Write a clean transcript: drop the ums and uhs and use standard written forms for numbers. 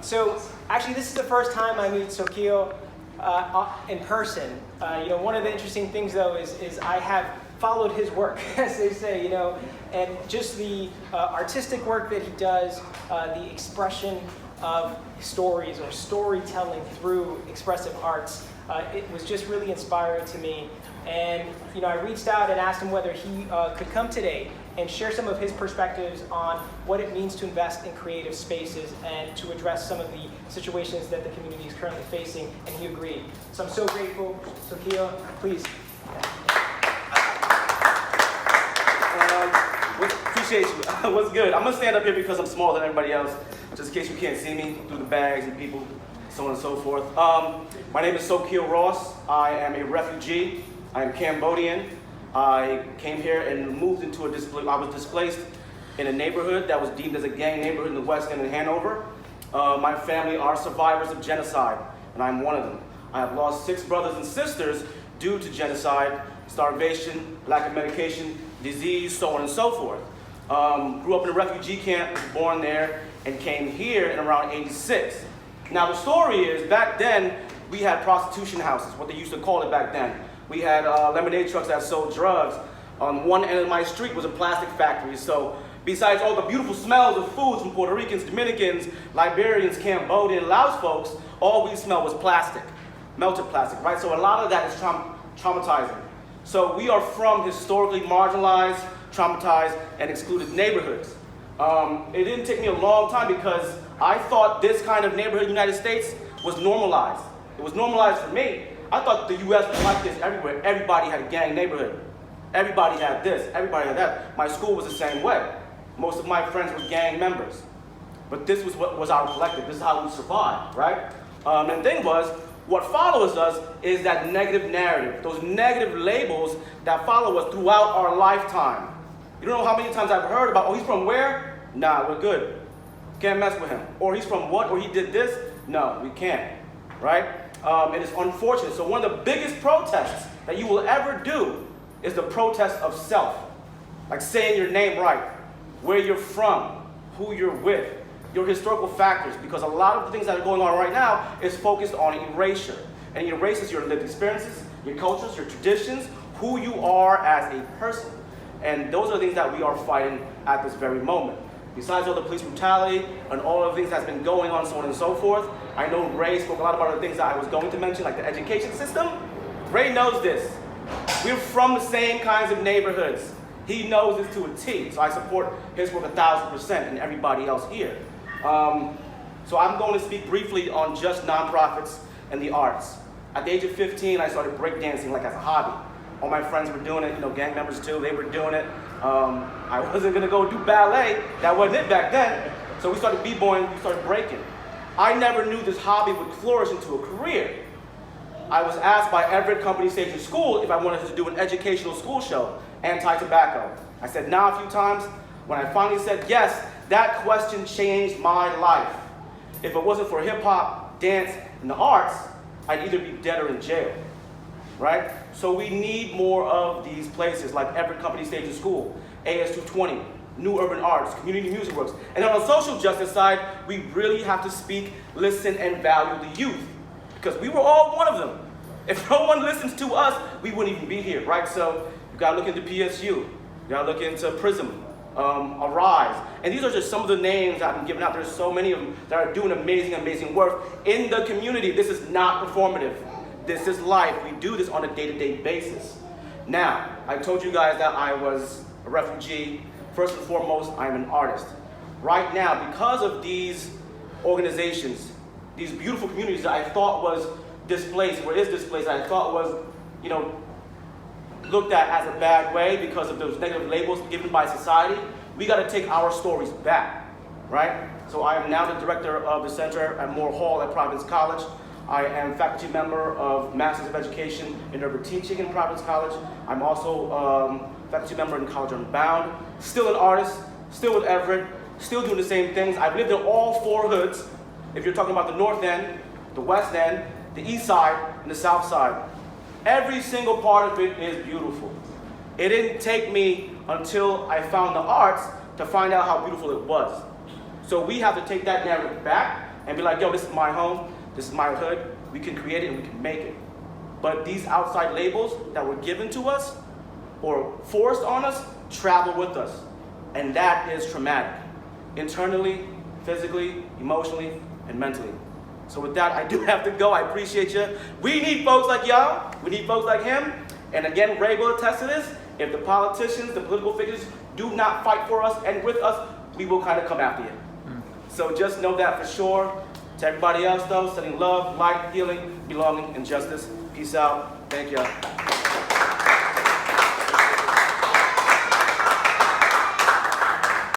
So actually, this is the first time I meet Sokio in person. One of the interesting things, though, is I have followed his work, as they say, and just the artistic work that he does, the expression of stories or storytelling through expressive arts. It was just really inspiring to me. And I reached out and asked him whether he could come today and share some of his perspectives on what it means to invest in creative spaces and to address some of the situations that the community is currently facing, and he agreed. So I'm so grateful. Sokio, please. Appreciate you. What's good? I'm gonna stand up here because I'm smaller than everybody else, just in case you can't see me through the bags and people, so on and so forth. My name is Sokio Ross. I am a refugee. I am Cambodian. I came here and moved into I was displaced in a neighborhood that was deemed as a gang neighborhood in the West End in Hanover. My family are survivors of genocide, and I'm one of them. I have lost 6 brothers and sisters due to genocide, starvation, lack of medication, disease, so on and so forth. Grew up in a refugee camp, was born there, and came here in around '86. Now the story is, back then, we had prostitution houses, what they used to call it back then. We had lemonade trucks that sold drugs. On one end of my street was a plastic factory. So besides all the beautiful smells of foods from Puerto Ricans, Dominicans, Liberians, Cambodian, Laos folks, all we smelled was plastic, melted plastic, right? So a lot of that is traumatizing. So we are from historically marginalized, traumatized, and excluded neighborhoods. It didn't take me a long time because I thought this kind of neighborhood in the United States was normalized. It was normalized for me. I thought the US was like this everywhere. Everybody had a gang neighborhood. Everybody had this, everybody had that. My school was the same way. Most of my friends were gang members. But this was what was our collective. This is how we survived, right? And the thing was, what follows us is that negative narrative, those negative labels that follow us throughout our lifetime. You don't know how many times I've heard about, oh, he's from where? Nah, we're good. Can't mess with him. Or he's from what? Or he did this? No, we can't, right? It is unfortunate. So one of the biggest protests that you will ever do is the protest of self. Like saying your name right, where you're from, who you're with, your historical factors, because a lot of the things that are going on right now is focused on erasure. And it erases your lived experiences, your cultures, your traditions, who you are as a person. And those are the things that we are fighting at this very moment. Besides all the police brutality and all of the things that's been going on, so on and so forth, I know Ray spoke a lot about the things that I was going to mention, like the education system. Ray knows this. We're from the same kinds of neighborhoods. He knows this to a T, so I support his work 1,000% and everybody else here. So I'm going to speak briefly on just nonprofits and the arts. At the age of 15, I started breakdancing like as a hobby. All my friends were doing it, gang members too, they were doing it. I wasn't gonna go do ballet, that wasn't it back then. So we started b-boying, we started breaking. I never knew this hobby would flourish into a career. I was asked by Everett Company Stage School if I wanted to do an educational school show, anti-tobacco. I said nah a few times. When I finally said yes, that question changed my life. If it wasn't for hip hop, dance, and the arts, I'd either be dead or in jail, right? So we need more of these places like Everett Company Stage School, AS220, New Urban Arts, Community Music Works. And on the social justice side, we really have to speak, listen, and value the youth. Because we were all one of them. If no one listens to us, we wouldn't even be here, right? So you gotta look into PSU, you gotta look into Prism, Arise. And these are just some of the names I've been giving out. There's so many of them that are doing amazing, amazing work in the community. This is not performative. This is life. We do this on a day-to-day basis. Now, I told you guys that I was a refugee. First and foremost, I'm an artist. Right now, because of these organizations, these beautiful communities that I thought was displaced, or is displaced, I thought was, looked at as a bad way because of those negative labels given by society, we got to take our stories back, right? So I am now the director of the Center at Moore Hall at Providence College. I am faculty member of Masters of Education in Urban Teaching in Providence College. I'm also faculty member in College Unbound. Still an artist, still with Everett, still doing the same things. I've lived in all 4 hoods. If you're talking about the North End, the West End, the East Side, and the South Side. Every single part of it is beautiful. It didn't take me until I found the arts to find out how beautiful it was. So we have to take that narrative back. and be like, yo, this is my home, this is my hood, we can create it and we can make it. But these outside labels that were given to us or forced on us travel with us. And that is traumatic, internally, physically, emotionally, and mentally. So with that, I do have to go. I appreciate you. We need folks like y'all. We need folks like him. And again, Ray will attest to this. If the politicians, the political figures do not fight for us and with us, we will kind of come after you. So just know that for sure. To everybody else, though, sending love, light, healing, belonging, and justice. Peace out. Thank y'all.